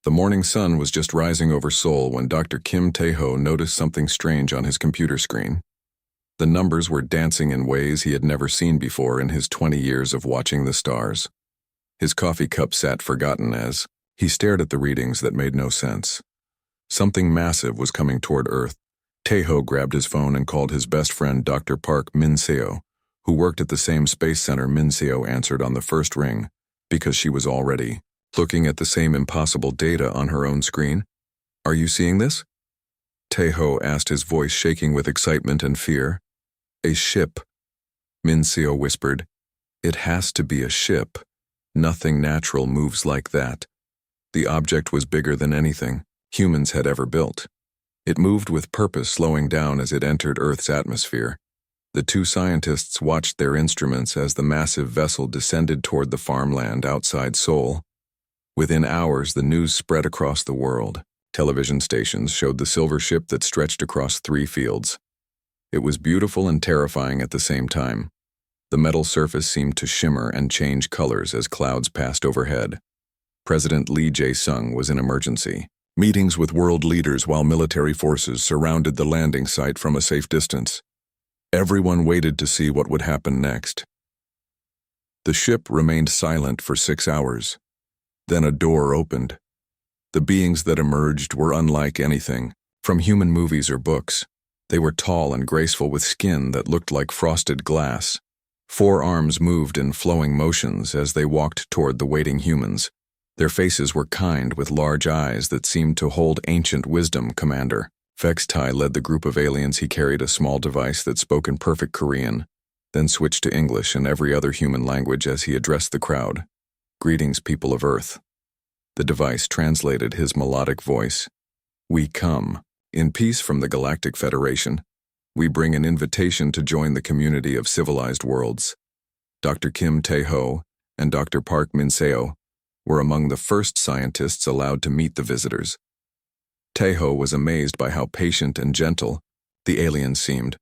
The morning sun was just rising over Seoul when Dr. Kim Tae-ho noticed something strange on his computer screen. The numbers were dancing in ways he had never seen before in his 20 years of watching the stars. His coffee cup sat forgotten as he stared at the readings that made no sense. Something massive was coming toward Earth. Tae-ho grabbed his phone and called his best friend Dr. Park Min-seo, who worked at the same space center. Min-seo answered on the first ring, because she was already looking at the same impossible data on her own screen. "Are you seeing this?" Tae-ho asked, his voice shaking with excitement and fear. "A ship," Min-seo whispered. "It has to be a ship. Nothing natural moves like that." The object was bigger than anything humans had ever built. It moved with purpose, slowing down as it entered Earth's atmosphere. The two scientists watched their instruments as the massive vessel descended toward the farmland outside Seoul. Within hours, the news spread across the world. Television stations showed the silver ship that stretched across 3 fields. It was beautiful and terrifying at the same time. The metal surface seemed to shimmer and change colors as clouds passed overhead. President Lee Jae-sung was in emergency meetings with world leaders while military forces surrounded the landing site from a safe distance. Everyone waited to see what would happen next. The ship remained silent for 6 hours. Then a door opened. The beings that emerged were unlike anything from human movies or books. They were tall and graceful with skin that looked like frosted glass. 4 arms moved in flowing motions as they walked toward the waiting humans. Their faces were kind with large eyes that seemed to hold ancient wisdom. Commander Vextai led the group of aliens. He carried a small device that spoke in perfect Korean, then switched to English and every other human language as he addressed the crowd. "Greetings, people of Earth." The device translated his melodic voice. "We come in peace from the Galactic Federation. We bring an invitation to join the community of civilized worlds." Dr. Kim Tae-ho and Dr. Park Min-seo were among the first scientists allowed to meet the visitors. Tae-ho was amazed by how patient and gentle the aliens seemed.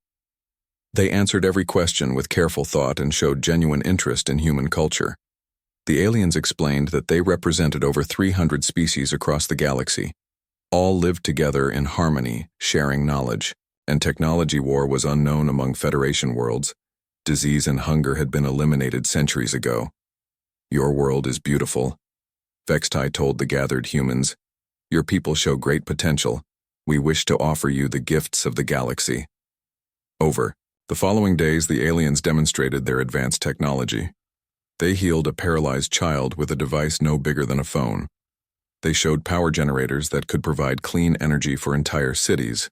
They answered every question with careful thought and showed genuine interest in human culture. The aliens explained that they represented over 300 species across the galaxy. All lived together in harmony, sharing knowledge, and technology war was unknown among Federation worlds. Disease and hunger had been eliminated centuries ago. "Your world is beautiful," Vextai told the gathered humans. "Your people show great potential. We wish to offer you the gifts of the galaxy." Over the following days, the aliens demonstrated their advanced technology. They healed a paralyzed child with a device no bigger than a phone. They showed power generators that could provide clean energy for entire cities.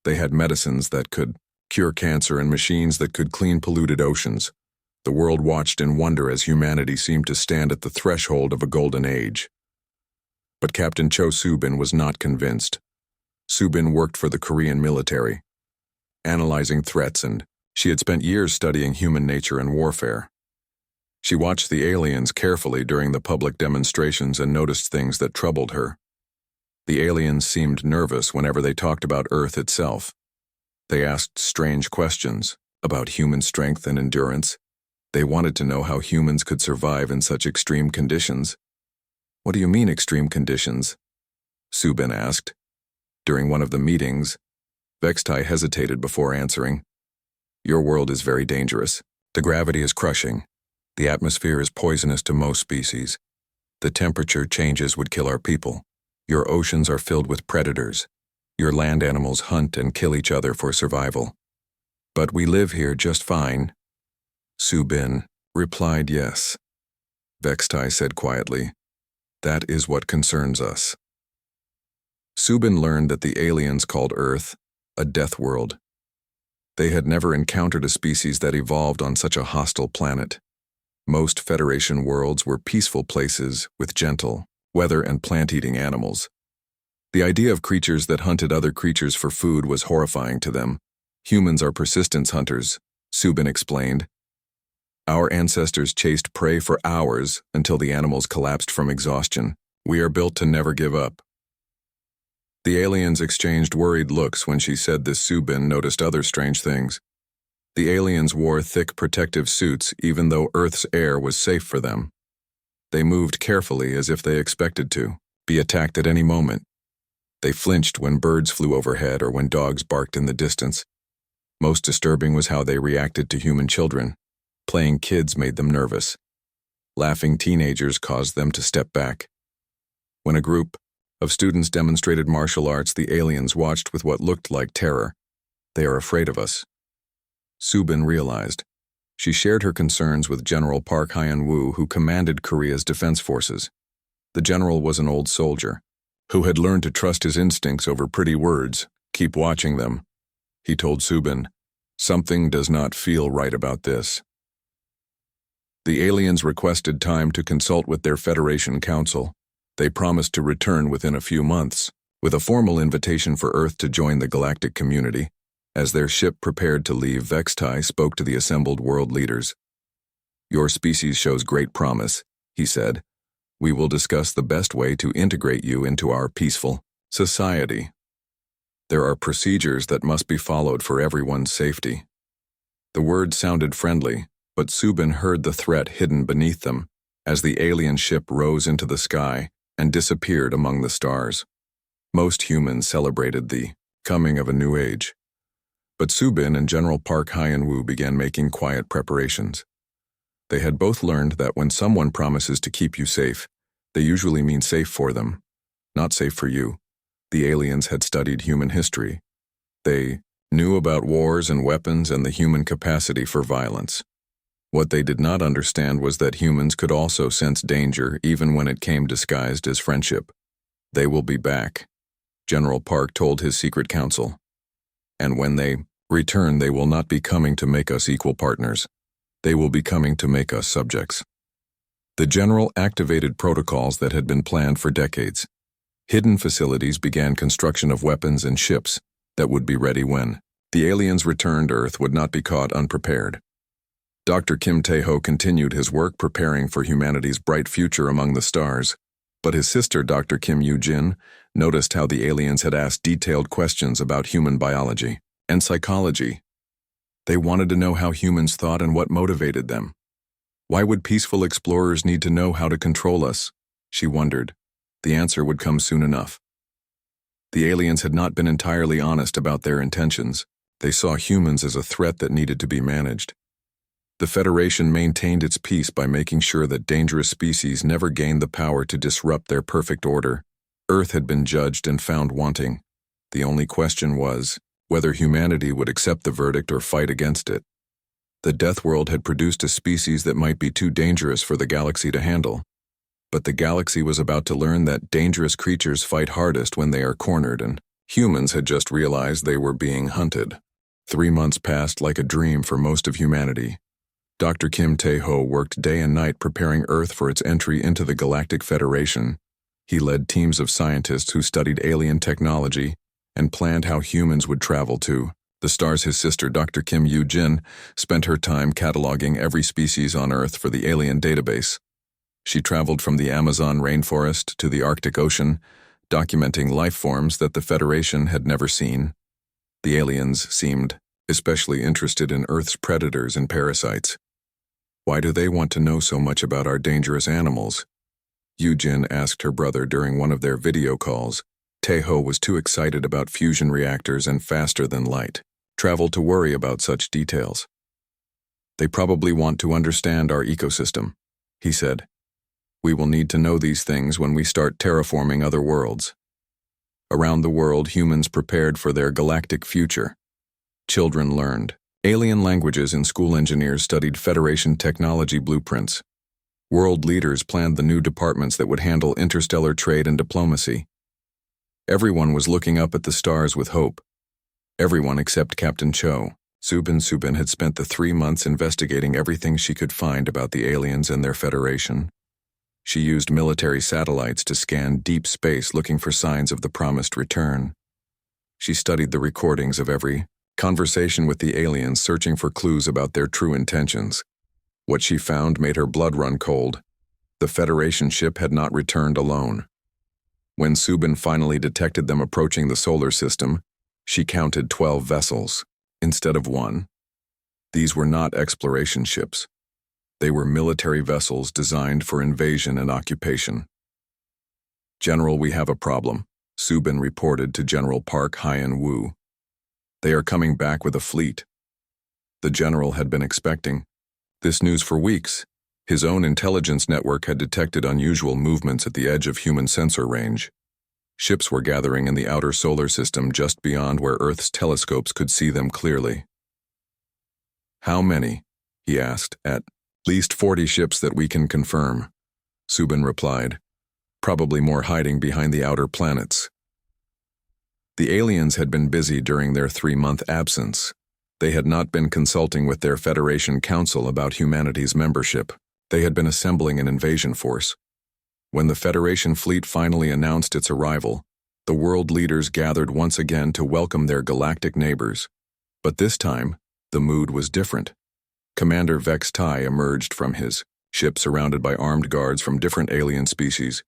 They had medicines that could cure cancer and machines that could clean polluted oceans. The world watched in wonder as humanity seemed to stand at the threshold of a golden age. But Captain Cho Soo-bin was not convinced. Soo-bin worked for the Korean military, analyzing threats, and she had spent years studying human nature and warfare. She watched the aliens carefully during the public demonstrations and noticed things that troubled her. The aliens seemed nervous whenever they talked about Earth itself. They asked strange questions about human strength and endurance. They wanted to know how humans could survive in such extreme conditions. "What do you mean, extreme conditions?" Soo-bin asked. During one of the meetings, Vextai hesitated before answering. "Your world is very dangerous. The gravity is crushing. The atmosphere is poisonous to most species. The temperature changes would kill our people. Your oceans are filled with predators. Your land animals hunt and kill each other for survival. But we live here just fine." Soo-bin replied yes. Vextai said quietly, "That is what concerns us." Soo-bin learned that the aliens called Earth a death world. They had never encountered a species that evolved on such a hostile planet. Most Federation worlds were peaceful places with gentle weather and plant-eating animals. The idea of creatures that hunted other creatures for food was horrifying to them. "Humans are persistence hunters," Soo-bin explained. "Our ancestors chased prey for hours until the animals collapsed from exhaustion. We are built to never give up." The aliens exchanged worried looks when she said this. Soo-bin noticed other strange things. The aliens wore thick protective suits even though Earth's air was safe for them. They moved carefully as if they expected to, be attacked at any moment. They flinched when birds flew overhead or when dogs barked in the distance. Most disturbing was how they reacted to human children. Playing kids made them nervous. Laughing teenagers caused them to step back. When a group of students demonstrated martial arts, the aliens watched with what looked like terror. They are afraid of us, Subin realized. She shared her concerns with General Park Hyun-woo, who commanded Korea's defense forces. The general was an old soldier who had learned to trust his instincts over pretty words. Keep watching them, he told Subin. Something does not feel right about this. The aliens requested time to consult with their Federation Council. They promised to return within a few months, with a formal invitation for Earth to join the galactic community. As their ship prepared to leave, Vextai spoke to the assembled world leaders. Your species shows great promise, he said. We will discuss the best way to integrate you into our peaceful society. There are procedures that must be followed for everyone's safety. The words sounded friendly, but Subin heard the threat hidden beneath them as the alien ship rose into the sky and disappeared among the stars. Most humans celebrated the coming of a new age. But Subin and General Park Hyun-woo began making quiet preparations. They had both learned that when someone promises to keep you safe, they usually mean safe for them, not safe for you. The aliens had studied human history. They knew about wars and weapons and the human capacity for violence. What they did not understand was that humans could also sense danger even when it came disguised as friendship. They will be back, General Park told his secret council. And when they return, they will not be coming to make us equal partners. They will be coming to make us subjects. The general activated protocols that had been planned for decades. Hidden facilities began construction of weapons and ships that would be ready when the aliens returned. Earth would not be caught unprepared. Dr. Kim Tae-ho continued his work preparing for humanity's bright future among the stars, but his sister, Dr. Kim Yoo-jin, noticed how the aliens had asked detailed questions about human biology and psychology. They wanted to know how humans thought and what motivated them. Why would peaceful explorers need to know how to control us? She wondered. The answer would come soon enough. The aliens had not been entirely honest about their intentions. They saw humans as a threat that needed to be managed. The Federation maintained its peace by making sure that dangerous species never gained the power to disrupt their perfect order. Earth had been judged and found wanting. The only question was whether humanity would accept the verdict or fight against it. The Deathworld had produced a species that might be too dangerous for the galaxy to handle. But the galaxy was about to learn that dangerous creatures fight hardest when they are cornered, and humans had just realized they were being hunted. 3 months passed like a dream for most of humanity. Dr. Kim Tae-ho worked day and night preparing Earth for its entry into the Galactic Federation. He led teams of scientists who studied alien technology and planned how humans would travel to the stars. His sister, Dr. Kim Yoo-jin, spent her time cataloging every species on Earth for the alien database. She traveled from the Amazon rainforest to the Arctic Ocean, documenting life forms that the Federation had never seen. The aliens seemed especially interested in Earth's predators and parasites. Why do they want to know so much about our dangerous animals? Yoo-jin asked her brother during one of their video calls. Tae-ho was too excited about fusion reactors and faster than light travel to worry about such details. They probably want to understand our ecosystem, he said. We will need to know these things when we start terraforming other worlds. Around the world, humans prepared for their galactic future. Children learned alien languages and school engineers studied Federation technology blueprints. World leaders planned the new departments that would handle interstellar trade and diplomacy. Everyone was looking up at the stars with hope. Everyone except Captain Cho. Subin had spent the 3 months investigating everything she could find about the aliens and their Federation. She used military satellites to scan deep space looking for signs of the promised return. She studied the recordings of every conversation with the aliens, searching for clues about their true intentions. What she found made her blood run cold. The Federation ship had not returned alone. When Subin finally detected them approaching the solar system, she counted 12 vessels, instead of 1. These were not exploration ships. They were military vessels designed for invasion and occupation. "General, we have a problem," Subin reported to General Park Hyen-woo. "They are coming back with a fleet." The general had been expecting this news for weeks. His own intelligence network had detected unusual movements at the edge of human sensor range. Ships were gathering in the outer solar system just beyond where Earth's telescopes could see them clearly. "How many?" he asked. "At least 40 ships that we can confirm," Subin replied. "Probably more hiding behind the outer planets." The aliens had been busy during their 3-month absence. They had not been consulting with their Federation Council about humanity's membership. They had been assembling an invasion force. When the Federation fleet finally announced its arrival, the world leaders gathered once again to welcome their galactic neighbors. But this time, the mood was different. Commander Vex Tai emerged from his ship surrounded by armed guards from different alien species.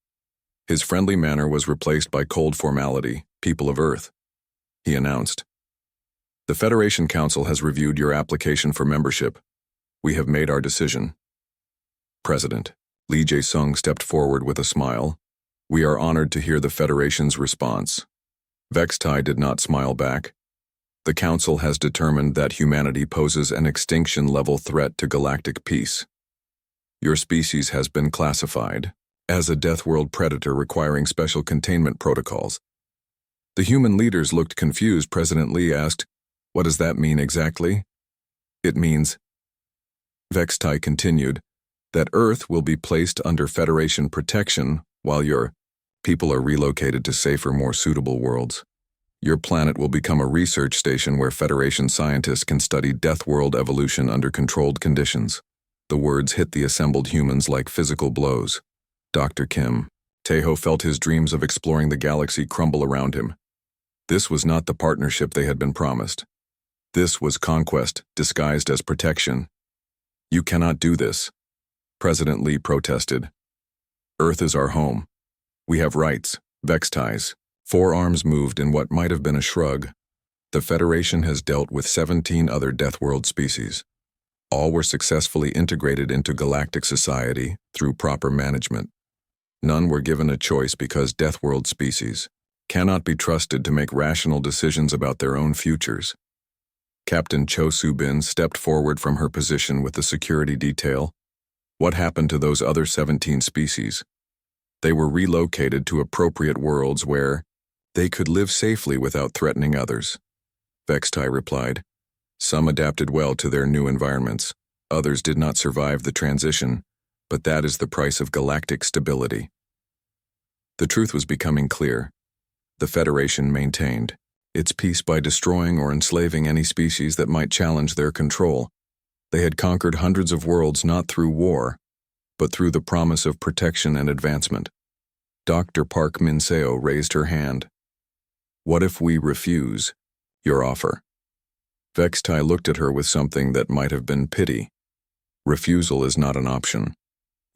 His friendly manner was replaced by cold formality. "People of Earth," he announced. "The Federation Council has reviewed your application for membership. We have made our decision." President Lee Jae-sung stepped forward with a smile. "We are honored to hear the Federation's response." Vex Tai did not smile back. "The Council has determined that humanity poses an extinction-level threat to galactic peace. Your species has been classified as a Deathworld predator requiring special containment protocols." The human leaders looked confused. President Lee asked, "What does that mean exactly?" "It means," Vex Tai continued, "that Earth will be placed under Federation protection while your people are relocated to safer, more suitable worlds. Your planet will become a research station where Federation scientists can study Deathworld evolution under controlled conditions." The words hit the assembled humans like physical blows. Dr. Kim Tae-ho felt his dreams of exploring the galaxy crumble around him. This was not the partnership they had been promised. This was conquest disguised as protection. "You cannot do this," President Lee protested. "Earth is our home. We have rights." Vex Tai's forearms moved in what might have been a shrug. "The Federation has dealt with 17 other Deathworld species. All were successfully integrated into galactic society through proper management. None were given a choice because Deathworld species cannot be trusted to make rational decisions about their own futures." Captain Cho Soo-bin stepped forward from her position with the security detail. "What happened to those other 17 species?" "They were relocated to appropriate worlds where they could live safely without threatening others," Vex Tai replied. "Some adapted well to their new environments. Others did not survive the transition, but that is the price of galactic stability." The truth was becoming clear. The Federation maintained its peace by destroying or enslaving any species that might challenge their control. They had conquered hundreds of worlds not through war, but through the promise of protection and advancement. Dr. Park Min-seo raised her hand. "What if we refuse your offer?" Vex Tai looked at her with something that might have been pity. "Refusal is not an option.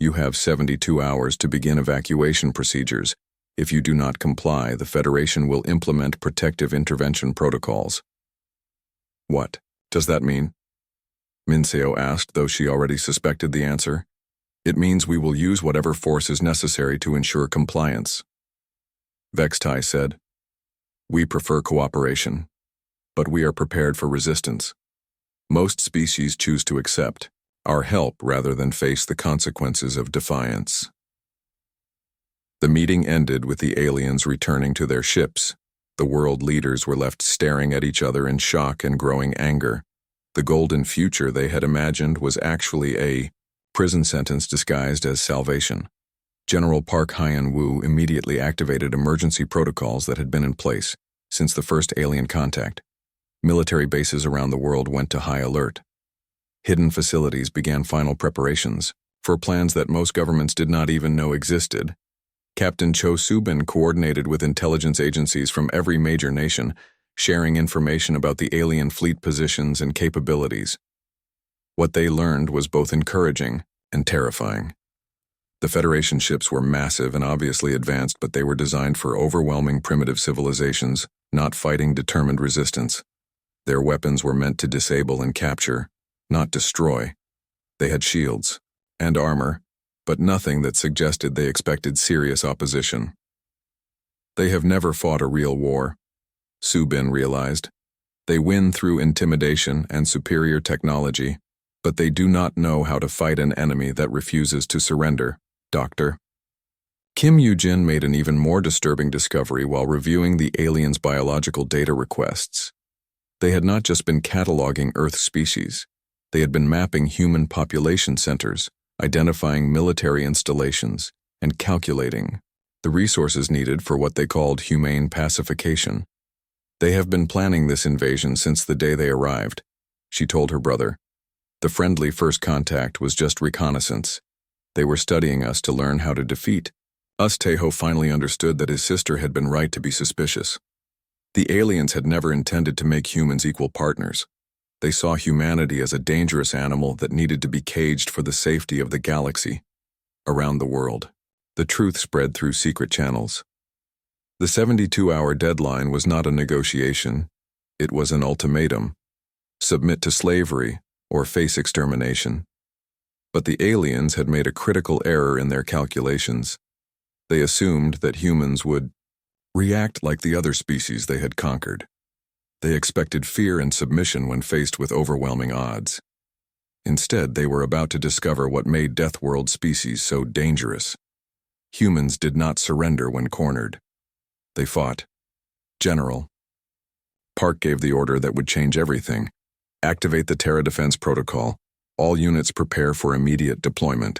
You have 72 hours to begin evacuation procedures. If you do not comply, the Federation will implement protective intervention protocols." "What does that mean?" Min-seo asked, though she already suspected the answer. "It means we will use whatever force is necessary to ensure compliance." Vex Tai said, "We prefer cooperation, but we are prepared for resistance. Most species choose to accept our help rather than face the consequences of defiance." The meeting ended with the aliens returning to their ships. The world leaders were left staring at each other in shock and growing anger. The golden future they had imagined was actually a prison sentence disguised as salvation. General Park Hyen-woo immediately activated emergency protocols that had been in place since the first alien contact. Military bases around the world went to high alert. Hidden facilities began final preparations for plans that most governments did not even know existed. Captain Cho Soo-bin coordinated with intelligence agencies from every major nation, sharing information about the alien fleet positions and capabilities. What they learned was both encouraging and terrifying. The Federation ships were massive and obviously advanced, but they were designed for overwhelming primitive civilizations, not fighting determined resistance. Their weapons were meant to disable and capture, not destroy. They had shields and armor, but nothing that suggested they expected serious opposition. They have never fought a real war, Subin realized. They win through intimidation and superior technology, but they do not know how to fight an enemy that refuses to surrender, Doctor. Kim Yoo-jin made an even more disturbing discovery while reviewing the aliens' biological data requests. They had not just been cataloging Earth species. They had been mapping human population centers, identifying military installations, and calculating the resources needed for what they called humane pacification. They have been planning this invasion since the day they arrived, she told her brother. The friendly first contact was just reconnaissance. They were studying us to learn how to defeat us. Taeho finally understood that his sister had been right to be suspicious. The aliens had never intended to make humans equal partners. They saw humanity as a dangerous animal that needed to be caged for the safety of the galaxy. Around the world, the truth spread through secret channels. The 72-hour deadline was not a negotiation. It was an ultimatum. Submit to slavery or face extermination. But the aliens had made a critical error in their calculations. They assumed that humans would react like the other species they had conquered. They expected fear and submission when faced with overwhelming odds. Instead, they were about to discover what made Deathworld species so dangerous. Humans did not surrender when cornered. They fought. General. Park gave the order that would change everything. Activate the Terra Defense Protocol. All units prepare for immediate deployment.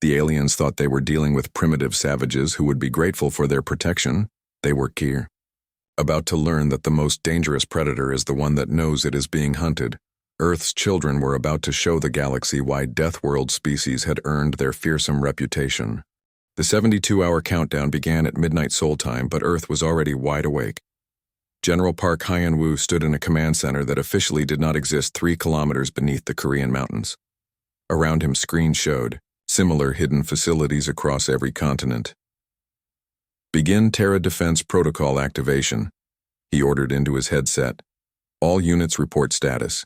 The aliens thought they were dealing with primitive savages who would be grateful for their protection. They were about to learn that the most dangerous predator is the one that knows it is being hunted. Earth's children were about to show the galaxy why Deathworld species had earned their fearsome reputation. The 72-hour countdown began at midnight Seoul time, but Earth was already wide awake. General Park Hyun-woo stood in a command center that officially did not exist 3 kilometers beneath the Korean mountains. Around him, screens showed similar hidden facilities across every continent. Begin Terra Defense Protocol activation, he ordered into his headset. All units report status.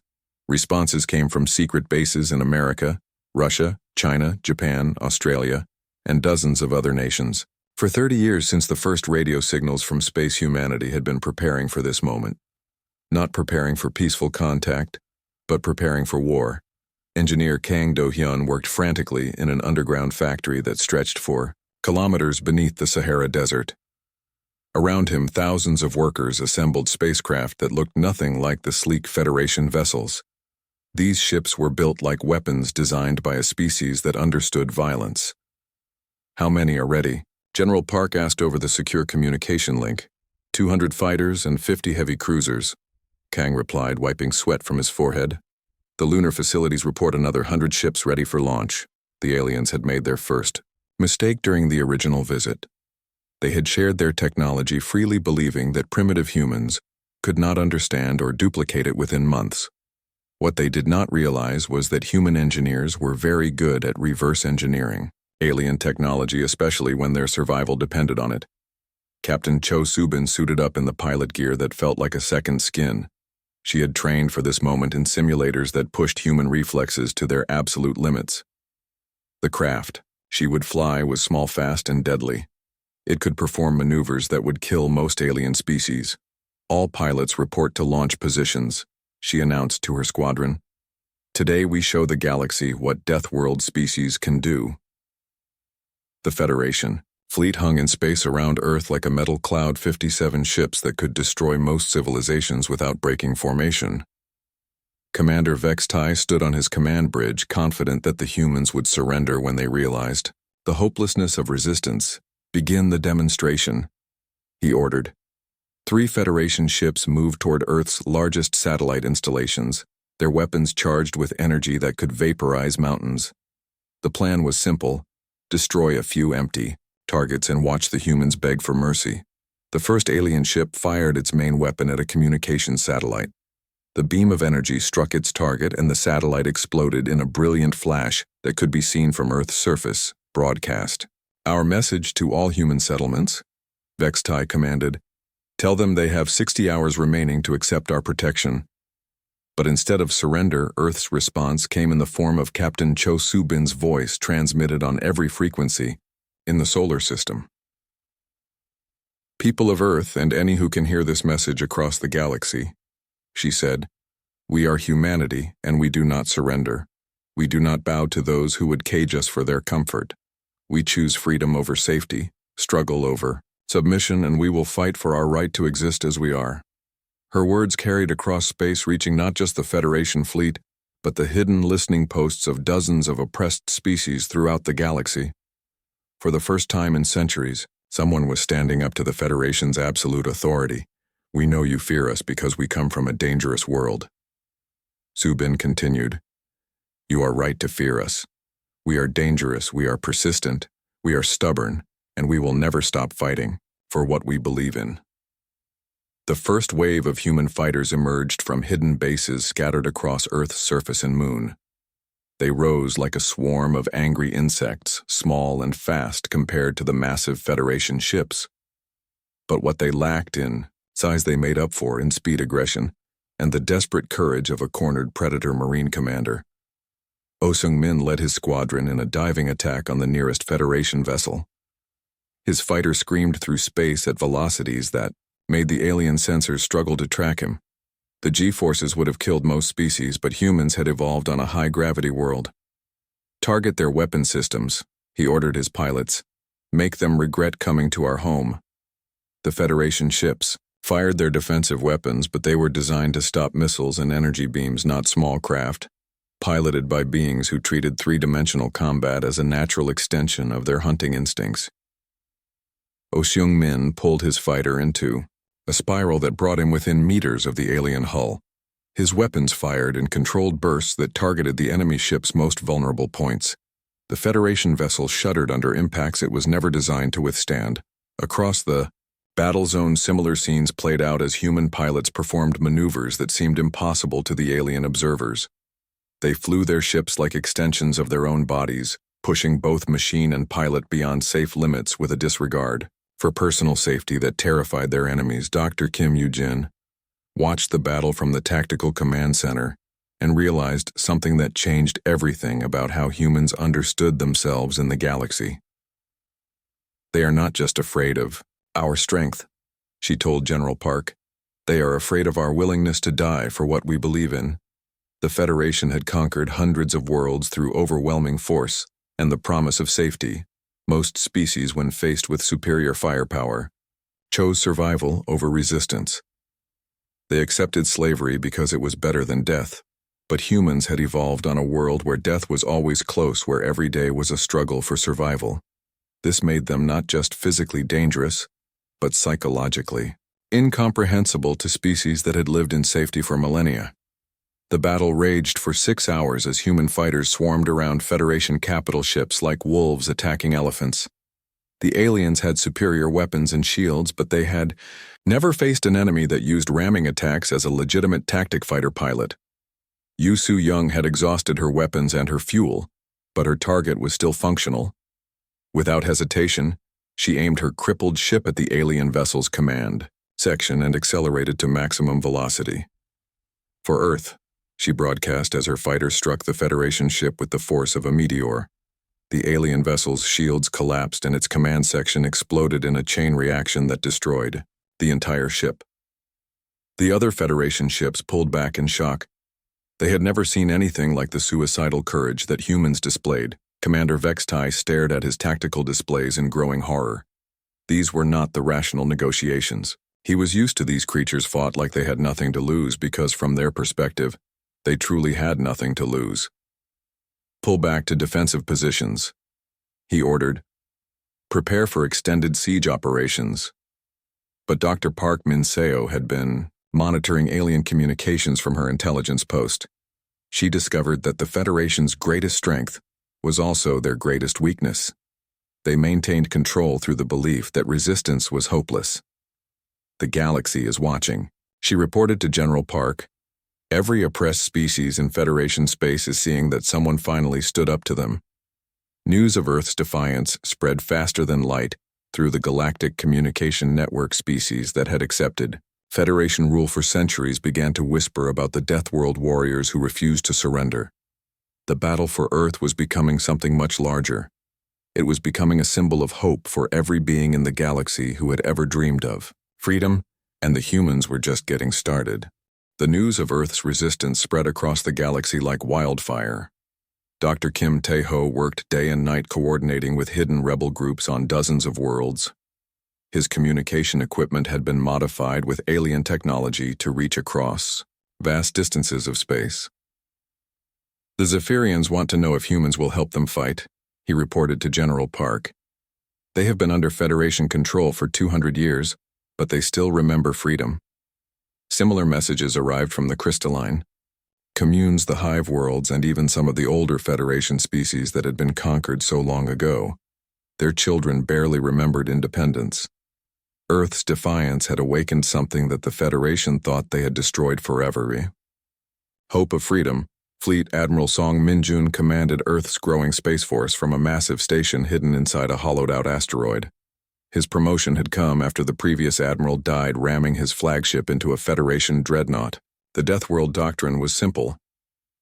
Responses came from secret bases in America, Russia, China, Japan, Australia, and dozens of other nations. For 30 years since the first radio signals from space, humanity had been preparing for this moment. Not preparing for peaceful contact, but preparing for war. Engineer Kang Do-hyun worked frantically in an underground factory that stretched for kilometers beneath the Sahara Desert. Around him, thousands of workers assembled spacecraft that looked nothing like the sleek Federation vessels. These ships were built like weapons designed by a species that understood violence. How many are ready? General Park asked over the secure communication link. 200 fighters and 50 heavy cruisers, Kang replied, wiping sweat from his forehead. The lunar facilities report another 100 ships ready for launch. The aliens had made their first mistake during the original visit. They had shared their technology freely, believing that primitive humans could not understand or duplicate it within months. What they did not realize was that human engineers were very good at reverse engineering alien technology, especially when their survival depended on it. Captain Cho Subin suited up in the pilot gear that felt like a second skin. She had trained for this moment in simulators that pushed human reflexes to their absolute limits. The craft she would fly was small, fast, and deadly. It could perform maneuvers that would kill most alien species. All pilots report to launch positions, she announced to her squadron. Today we show the galaxy what Deathworld species can do. The Federation fleet hung in space around Earth like a metal cloud, 57 ships that could destroy most civilizations without breaking formation. Commander Vex Tai stood on his command bridge, confident that the humans would surrender when they realized the hopelessness of resistance. Begin the demonstration, he ordered. 3 Federation ships moved toward Earth's largest satellite installations, their weapons charged with energy that could vaporize mountains. The plan was simple: destroy a few empty targets and watch the humans beg for mercy. The first alien ship fired its main weapon at a communications satellite. The beam of energy struck its target and the satellite exploded in a brilliant flash that could be seen from Earth's surface. Broadcast. Our message to all human settlements, Vex Tai commanded. Tell them they have 60 hours remaining to accept our protection. But instead of surrender, Earth's response came in the form of Captain Cho Subin's voice transmitted on every frequency in the solar system. "People of Earth and any who can hear this message across the galaxy," she said, "we are humanity and we do not surrender. We do not bow to those who would cage us for their comfort. We choose freedom over safety, struggle over submission, and we will fight for our right to exist as we are." Her words carried across space, reaching not just the Federation fleet, but the hidden listening posts of dozens of oppressed species throughout the galaxy. For the first time in centuries, someone was standing up to the Federation's absolute authority. "We know you fear us because we come from a dangerous world." Subin continued, "You are right to fear us. We are dangerous, we are persistent, we are stubborn, and we will never stop fighting for what we believe in." The first wave of human fighters emerged from hidden bases scattered across Earth's surface and moon. They rose like a swarm of angry insects, small and fast compared to the massive Federation ships. But what they lacked in size they made up for in speed, aggression, and the desperate courage of a cornered predator marine commander. Oh Seung-min led his squadron in a diving attack on the nearest Federation vessel. His fighter screamed through space at velocities that made the alien sensors struggle to track him. The G-forces would have killed most species, but humans had evolved on a high-gravity world. "Target their weapon systems," he ordered his pilots. "Make them regret coming to our home." The Federation ships fired their defensive weapons, but they were designed to stop missiles and energy beams, not small craft, piloted by beings who treated three-dimensional combat as a natural extension of their hunting instincts. Oh Seung-min pulled his fighter into a spiral that brought him within meters of the alien hull. His weapons fired in controlled bursts that targeted the enemy ship's most vulnerable points. The Federation vessel shuddered under impacts it was never designed to withstand. Across the battle zone, similar scenes played out as human pilots performed maneuvers that seemed impossible to the alien observers. They flew their ships like extensions of their own bodies, pushing both machine and pilot beyond safe limits with a disregard for personal safety that terrified their enemies. Dr. Kim Yoo-jin watched the battle from the Tactical Command Center and realized something that changed everything about how humans understood themselves in the galaxy. "They are not just afraid of our strength," she told General Park. "They are afraid of our willingness to die for what we believe in." The Federation had conquered hundreds of worlds through overwhelming force and the promise of safety. Most species, when faced with superior firepower, chose survival over resistance. They accepted slavery because it was better than death, but humans had evolved on a world where death was always close, where every day was a struggle for survival. This made them not just physically dangerous, but psychologically incomprehensible to species that had lived in safety for millennia. The battle raged for 6 hours as human fighters swarmed around Federation capital ships like wolves attacking elephants. The aliens had superior weapons and shields, but they had never faced an enemy that used ramming attacks as a legitimate tactic fighter pilot. Yu Su-young had exhausted her weapons and her fuel, but her target was still functional. Without hesitation, she aimed her crippled ship at the alien vessel's command section and accelerated to maximum velocity. "For Earth," she broadcast as her fighter struck the Federation ship with the force of a meteor. The alien vessel's shields collapsed and its command section exploded in a chain reaction that destroyed the entire ship. The other Federation ships pulled back in shock. They had never seen anything like the suicidal courage that humans displayed. Commander Vextai stared at his tactical displays in growing horror. These were not the rational negotiations. He was used to these creatures fought like they had nothing to lose because, from their perspective, they truly had nothing to lose. "Pull back to defensive positions," he ordered. "Prepare for extended siege operations." But Dr. Park Min-seo had been monitoring alien communications from her intelligence post. She discovered that the Federation's greatest strength was also their greatest weakness. They maintained control through the belief that resistance was hopeless. "The galaxy is watching," she reported to General Park. "Every oppressed species in Federation space is seeing that someone finally stood up to them." News of Earth's defiance spread faster than light through the galactic communication network. Species that had accepted Federation rule for centuries began to whisper about the Deathworld warriors who refused to surrender. The battle for Earth was becoming something much larger. It was becoming a symbol of hope for every being in the galaxy who had ever dreamed of freedom, and the humans were just getting started. The news of Earth's resistance spread across the galaxy like wildfire. Dr. Kim Tae-ho worked day and night coordinating with hidden rebel groups on dozens of worlds. His communication equipment had been modified with alien technology to reach across vast distances of space. The Zephyrians want to know if humans will help them fight, he reported to General Park. They have been under Federation control for 200 years, but they still remember freedom. Similar messages arrived from the crystalline, communes, the hive worlds, and even some of the older Federation species that had been conquered so long ago. Their children barely remembered independence. Earth's defiance had awakened something that the Federation thought they had destroyed forever. Hope of freedom. Fleet Admiral Song Min-jun commanded Earth's growing space force from a massive station hidden inside a hollowed-out asteroid. His promotion had come after the previous admiral died ramming his flagship into a Federation dreadnought. The Deathworld doctrine was simple.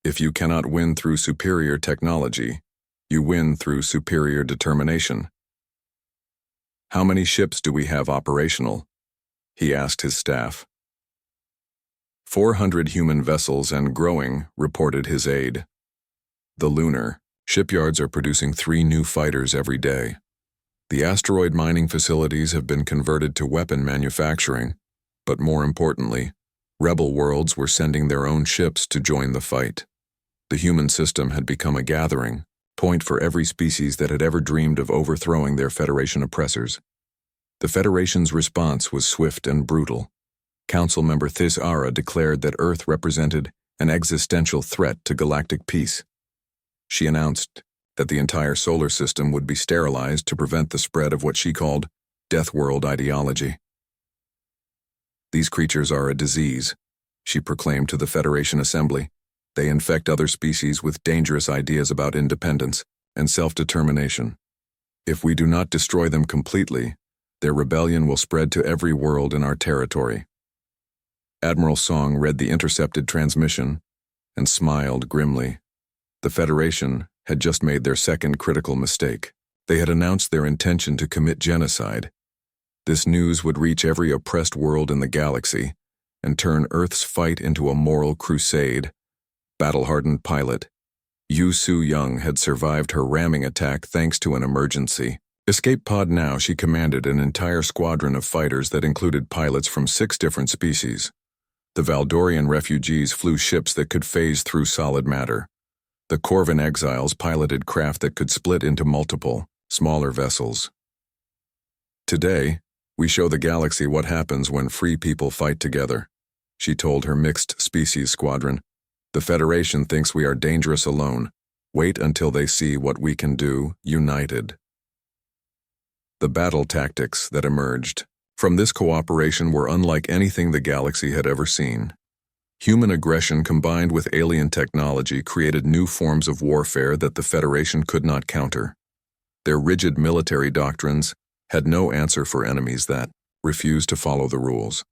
If you cannot win through superior technology, you win through superior determination. "How many ships do we have operational?" he asked his staff. 400 human vessels and growing, reported his aide. The lunar shipyards are producing 3 new fighters every day. The asteroid mining facilities have been converted to weapon manufacturing, but more importantly, rebel worlds were sending their own ships to join the fight. The human system had become a gathering point for every species that had ever dreamed of overthrowing their Federation oppressors. The Federation's response was swift and brutal. Council member This Ara declared that Earth represented an existential threat to galactic peace. She announced that the entire solar system would be sterilized to prevent the spread of what she called Deathworld ideology. "These creatures are a disease," she proclaimed to the Federation Assembly. "They infect other species with dangerous ideas about independence and self-determination. If we do not destroy them completely, their rebellion will spread to every world in our territory." Admiral Song read the intercepted transmission and smiled grimly. The Federation had just made their second critical mistake. They had announced their intention to commit genocide. This news would reach every oppressed world in the galaxy and turn Earth's fight into a moral crusade. Battle-hardened pilot Yu Su-young had survived her ramming attack thanks to an emergency escape pod. Now she commanded an entire squadron of fighters that included pilots from 6 different species. The Valdorian refugees flew ships that could phase through solid matter. The Corvin exiles piloted craft that could split into multiple, smaller vessels. "Today, we show the galaxy what happens when free people fight together," she told her mixed-species squadron. "The Federation thinks we are dangerous alone. Wait until they see what we can do, united." The battle tactics that emerged from this cooperation were unlike anything the galaxy had ever seen. Human aggression combined with alien technology created new forms of warfare that the Federation could not counter. Their rigid military doctrines had no answer for enemies that refused to follow the rules.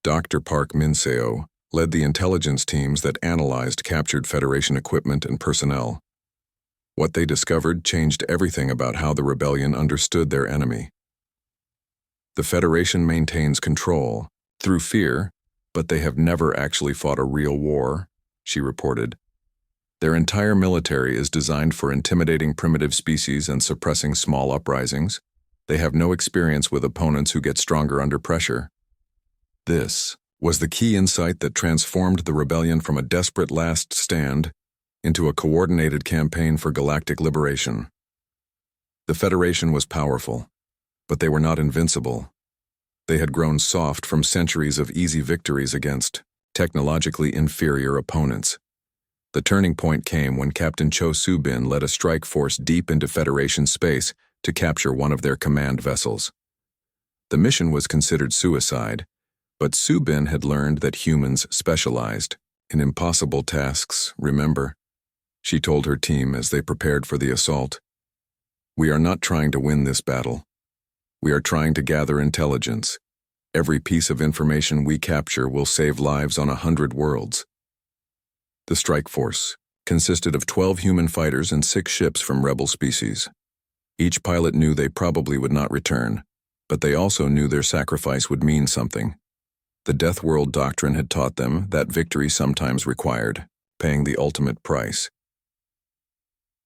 Dr. Park Min-seo led the intelligence teams that analyzed captured Federation equipment and personnel. What they discovered changed everything about how the rebellion understood their enemy. "The Federation maintains control through fear, but they have never actually fought a real war," she reported. "Their entire military is designed for intimidating primitive species and suppressing small uprisings. They have no experience with opponents who get stronger under pressure." This was the key insight that transformed the rebellion from a desperate last stand into a coordinated campaign for galactic liberation. The Federation was powerful, but they were not invincible. They had grown soft from centuries of easy victories against technologically inferior opponents. The turning point came when Captain Cho Soo-bin led a strike force deep into Federation space to capture one of their command vessels. The mission was considered suicide, but Soo-bin had learned that humans specialized in impossible tasks, remember? She told her team as they prepared for the assault. "We are not trying to win this battle. We are trying to gather intelligence. Every piece of information we capture will save lives on 100 worlds." The strike force consisted of 12 human fighters and 6 ships from rebel species. Each pilot knew they probably would not return, but they also knew their sacrifice would mean something. The Deathworld doctrine had taught them that victory sometimes required paying the ultimate price.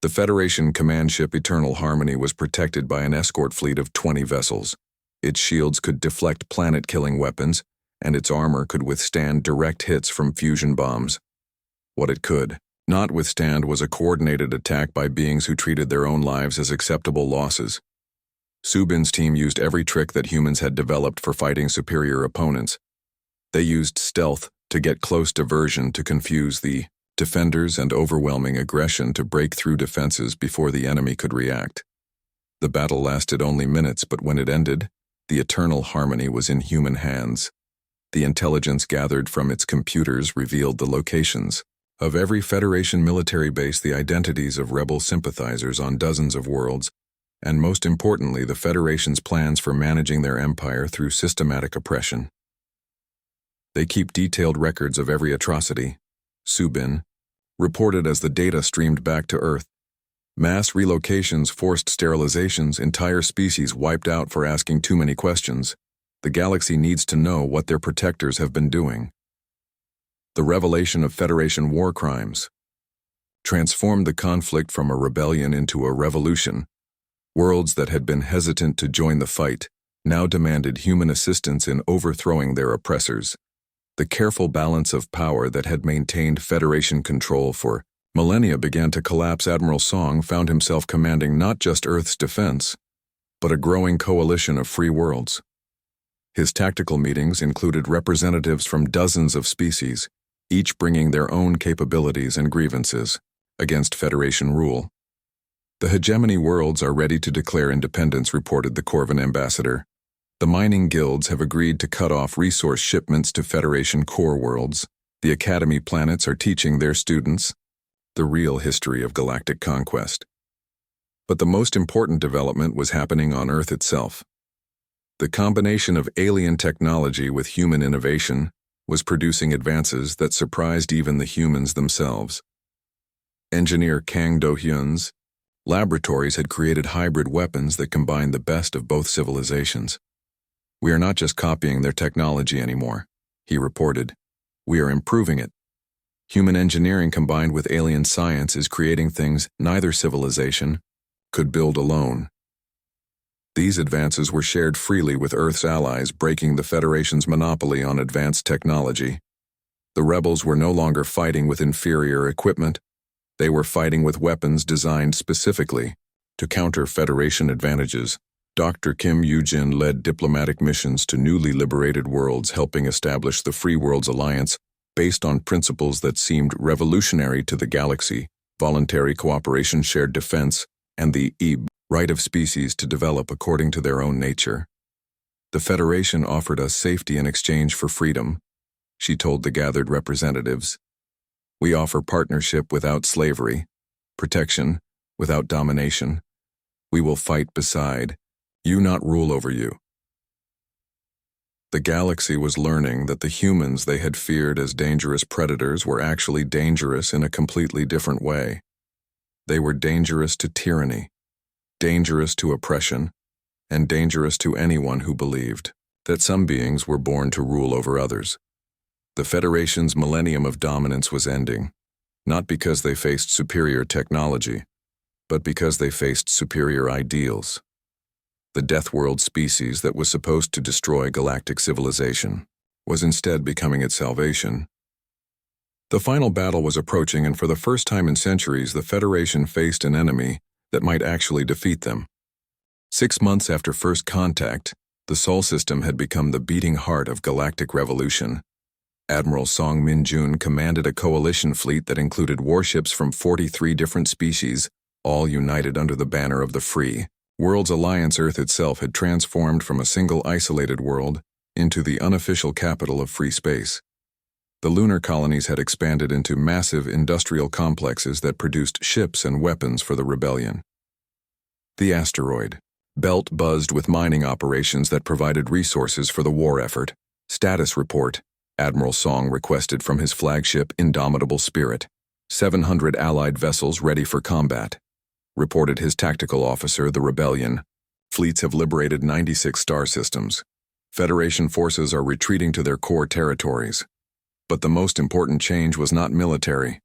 The Federation command ship Eternal Harmony was protected by an escort fleet of 20 vessels. Its shields could deflect planet-killing weapons, and its armor could withstand direct hits from fusion bombs. What it could not withstand was a coordinated attack by beings who treated their own lives as acceptable losses. Subin's team used every trick that humans had developed for fighting superior opponents. They used stealth to get close diversion to confuse the defenders and overwhelming aggression to break through defenses before the enemy could react. The battle lasted only minutes, but when it ended, the Eternal Harmony was in human hands. The intelligence gathered from its computers revealed the locations of every Federation military base, the identities of rebel sympathizers on dozens of worlds, and most importantly, the Federation's plans for managing their empire through systematic oppression. They keep detailed records of every atrocity, Subin reported as the data streamed back to Earth. Mass relocations, forced sterilizations, entire species wiped out for asking too many questions. The galaxy needs to know what their protectors have been doing. The revelation of Federation war crimes transformed the conflict from a rebellion into a revolution. Worlds that had been hesitant to join the fight now demanded human assistance in overthrowing their oppressors. The careful balance of power that had maintained Federation control for millennia began to collapse. Admiral Song found himself commanding not just Earth's defense, but a growing coalition of free worlds. His tactical meetings included representatives from dozens of species, each bringing their own capabilities and grievances against Federation rule. The hegemony worlds are ready to declare independence, reported the Corvin ambassador. The mining guilds have agreed to cut off resource shipments to Federation core worlds. The Academy planets are teaching their students the real history of galactic conquest. But the most important development was happening on Earth itself. The combination of alien technology with human innovation was producing advances that surprised even the humans themselves. Engineer Kang Do-hyun's laboratories had created hybrid weapons that combined the best of both civilizations. "We are not just copying their technology anymore," he reported. "We are improving it. Human engineering combined with alien science is creating things neither civilization could build alone." These advances were shared freely with Earth's allies, breaking the Federation's monopoly on advanced technology. The rebels were no longer fighting with inferior equipment. They were fighting with weapons designed specifically to counter Federation advantages. Dr. Kim Yoo-jin led diplomatic missions to newly liberated worlds, helping establish the Free Worlds Alliance based on principles that seemed revolutionary to the galaxy: voluntary cooperation, shared defense, and the right of species to develop according to their own nature. "The Federation offered us safety in exchange for freedom," she told the gathered representatives. "We offer partnership without slavery, protection without domination. We will fight beside you, not rule over you." The galaxy was learning that the humans they had feared as dangerous predators were actually dangerous in a completely different way. They were dangerous to tyranny, dangerous to oppression, and dangerous to anyone who believed that some beings were born to rule over others. The Federation's millennium of dominance was ending, not because they faced superior technology, but because they faced superior ideals. The Deathworld species that was supposed to destroy galactic civilization was instead becoming its salvation. The final battle was approaching, and for the first time in centuries, the Federation faced an enemy that might actually defeat them. 6 months after first contact, the Sol system had become the beating heart of galactic revolution. Admiral Song Min-jun commanded a coalition fleet that included warships from 43 different species, all united under the banner of the Free Worlds Alliance. Earth itself had transformed from a single isolated world into the unofficial capital of free space. The lunar colonies had expanded into massive industrial complexes that produced ships and weapons for the rebellion. The asteroid belt buzzed with mining operations that provided resources for the war effort. "Status report," Admiral Song requested from his flagship Indomitable Spirit. 700 Allied vessels ready for combat. reported his tactical officer, the Rebellion. Fleets have liberated 96 star systems. Federation forces are retreating to their core territories. But the most important change was not military.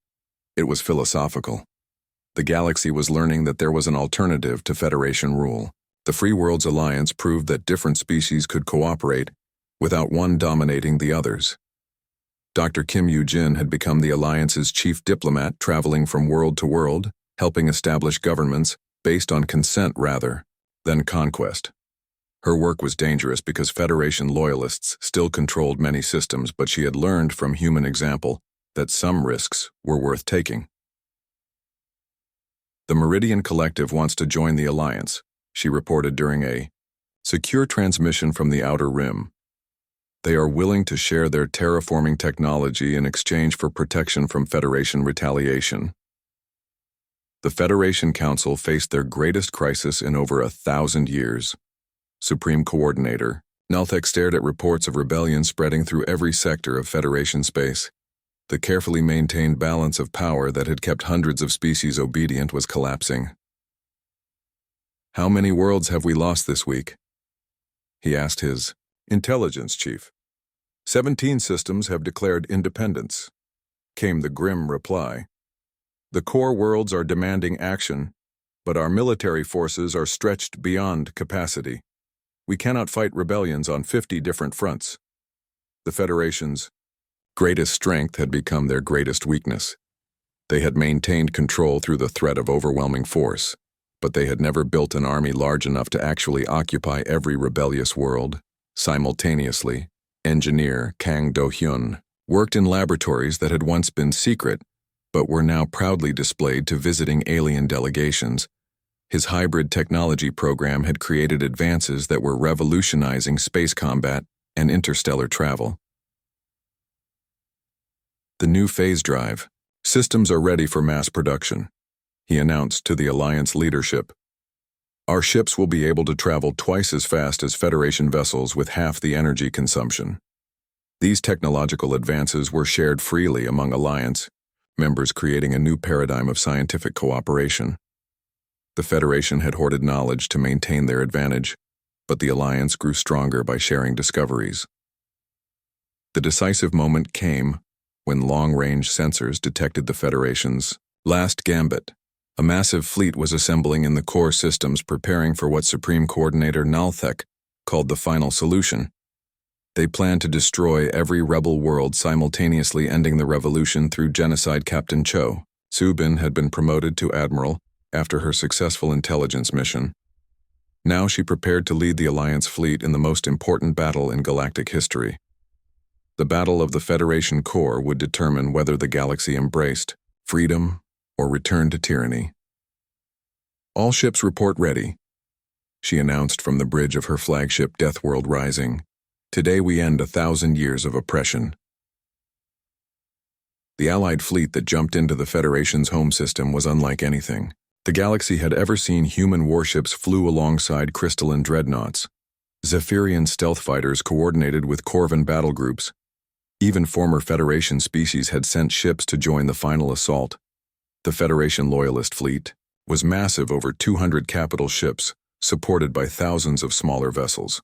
It was philosophical. The galaxy was learning that there was an alternative to Federation rule. The Free Worlds Alliance proved that different species could cooperate without one dominating the others. Dr. Kim Yoo-jin had become the Alliance's chief diplomat, traveling from world to world, helping establish governments based on consent rather than conquest. Her work was dangerous because Federation loyalists still controlled many systems, but she had learned from human example that some risks were worth taking. The Meridian Collective wants to join the Alliance, she reported during a secure transmission from the Outer Rim. They are willing to share their terraforming technology in exchange for protection from Federation retaliation. The Federation Council faced their greatest crisis in over 1,000 years. Supreme Coordinator Nalthek stared at reports of rebellion spreading through every sector of Federation space. The carefully maintained balance of power that had kept hundreds of species obedient was collapsing. "How many worlds have we lost this week?" he asked his intelligence chief. 17 systems have declared independence," came the grim reply. "The core worlds are demanding action, but our military forces are stretched beyond capacity. We cannot fight rebellions on 50 different fronts." The Federation's greatest strength had become their greatest weakness. They had maintained control through the threat of overwhelming force, but they had never built an army large enough to actually occupy every rebellious world. Simultaneously, engineer Kang Do-hyun worked in laboratories that had once been secret, but were now proudly displayed to visiting alien delegations. His hybrid technology program had created advances that were revolutionizing space combat and interstellar travel. The new phase drive. Systems are ready for mass production, he announced to the Alliance leadership. Our ships will be able to travel twice as fast as Federation vessels with half the energy consumption. These technological advances were shared freely among Alliance members, creating a new paradigm of scientific cooperation. The Federation had hoarded knowledge to maintain their advantage, but the Alliance grew stronger by sharing discoveries. The decisive moment came when long-range sensors detected the Federation's last gambit. A massive fleet was assembling in the core systems, preparing for what Supreme Coordinator Nalthek called the final solution. They planned to destroy every rebel world, simultaneously ending the revolution through genocide. Captain Cho Soo-bin had been promoted to admiral after her successful intelligence mission. Now she prepared to lead the Alliance fleet in the most important battle in galactic history. The Battle of the Federation Core would determine whether the galaxy embraced freedom or returned to tyranny. "All ships report ready," she announced from the bridge of her flagship Deathworld Rising. "Today we end 1,000 years of oppression." The Allied fleet that jumped into the Federation's home system was unlike anything the galaxy had ever seen. Human warships flew alongside crystalline dreadnoughts. Zephyrian stealth fighters coordinated with Corvan battle groups. Even former Federation species had sent ships to join the final assault. The Federation Loyalist fleet was massive, over 200 capital ships, supported by thousands of smaller vessels.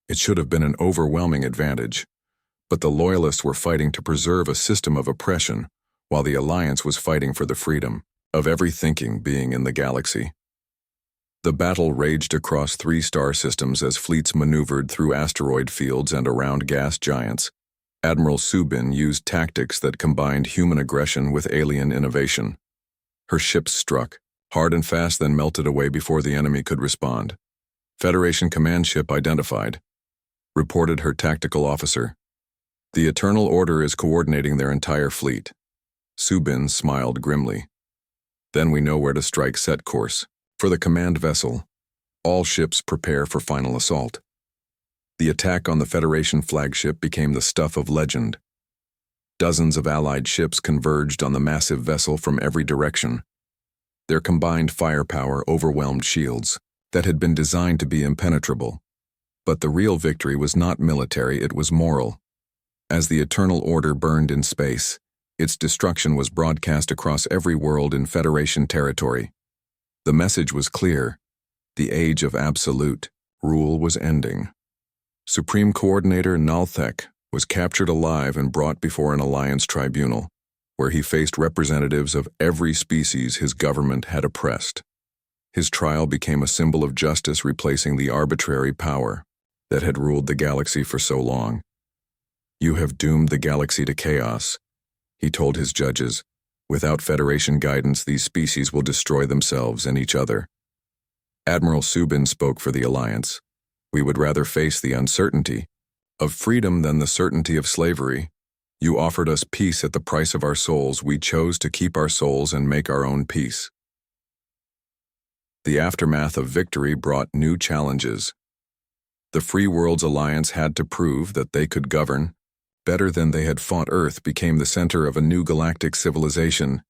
It should have been an overwhelming advantage, but the Loyalists were fighting to preserve a system of oppression, while the Alliance was fighting for the freedom of every thinking being in the galaxy. The battle raged across 3 star systems as fleets maneuvered through asteroid fields and around gas giants. Admiral Soo-bin used tactics that combined human aggression with alien innovation. Her ships struck hard and fast, then melted away before the enemy could respond. "Federation command ship identified," reported her tactical officer. "The Eternal Order is coordinating their entire fleet." Soo-bin smiled grimly. "Then we know where to strike. Set course for the command vessel. All ships prepare for final assault." The attack on the Federation flagship became the stuff of legend. Dozens of Allied ships converged on the massive vessel from every direction. Their combined firepower overwhelmed shields that had been designed to be impenetrable. But the real victory was not military, it was moral. As the Eternal Order burned in space, its destruction was broadcast across every world in Federation territory. The message was clear. The age of absolute rule was ending. Supreme Coordinator Nalthek was captured alive and brought before an Alliance tribunal, where he faced representatives of every species his government had oppressed. His trial became a symbol of justice, replacing the arbitrary power that had ruled the galaxy for so long. "You have doomed the galaxy to chaos," he told his judges. "Without Federation guidance, these species will destroy themselves and each other." Admiral Subin spoke for the Alliance. "We would rather face the uncertainty of freedom than the certainty of slavery. You offered us peace at the price of our souls. We chose to keep our souls and make our own peace." The aftermath of victory brought new challenges. The Free Worlds Alliance had to prove that they could govern better than they had fought. Earth became the center of a new galactic civilization,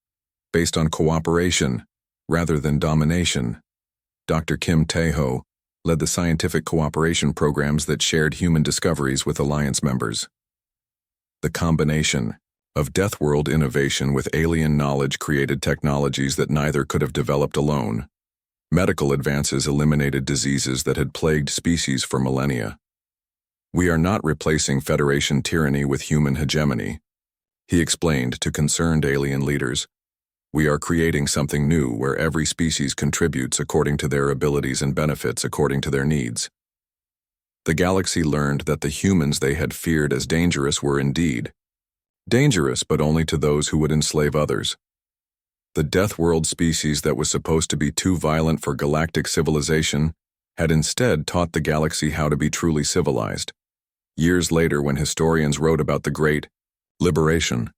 based on cooperation rather than domination. Dr. Kim Tae-ho led the scientific cooperation programs that shared human discoveries with Alliance members. The combination of Deathworld innovation with alien knowledge created technologies that neither could have developed alone. Medical advances eliminated diseases that had plagued species for millennia. "We are not replacing Federation tyranny with human hegemony," he explained to concerned alien leaders. "We are creating something new where every species contributes according to their abilities and benefits according to their needs." The galaxy learned that the humans they had feared as dangerous were indeed dangerous, but only to those who would enslave others. The Deathworld species that was supposed to be too violent for galactic civilization had instead taught the galaxy how to be truly civilized. Years later, when historians wrote about the Great Liberation,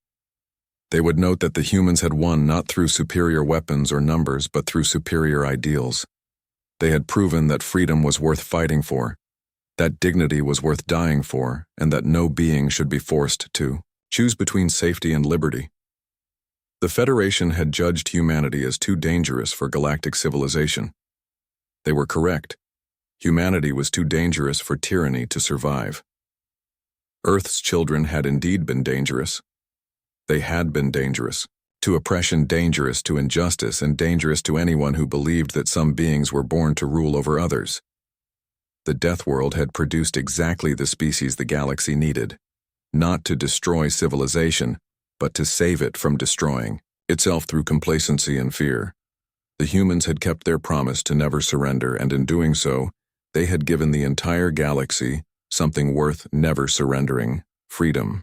they would note that the humans had won not through superior weapons or numbers, but through superior ideals. They had proven that freedom was worth fighting for, that dignity was worth dying for, and that no being should be forced to choose between safety and liberty. The Federation had judged humanity as too dangerous for galactic civilization. They were correct. Humanity was too dangerous for tyranny to survive. Earth's children had indeed been dangerous. They had been dangerous to oppression, dangerous to injustice, and dangerous to anyone who believed that some beings were born to rule over others. The Deathworld had produced exactly the species the galaxy needed, not to destroy civilization, but to save it from destroying itself through complacency and fear. The humans had kept their promise to never surrender, and in doing so, they had given the entire galaxy something worth never surrendering: freedom.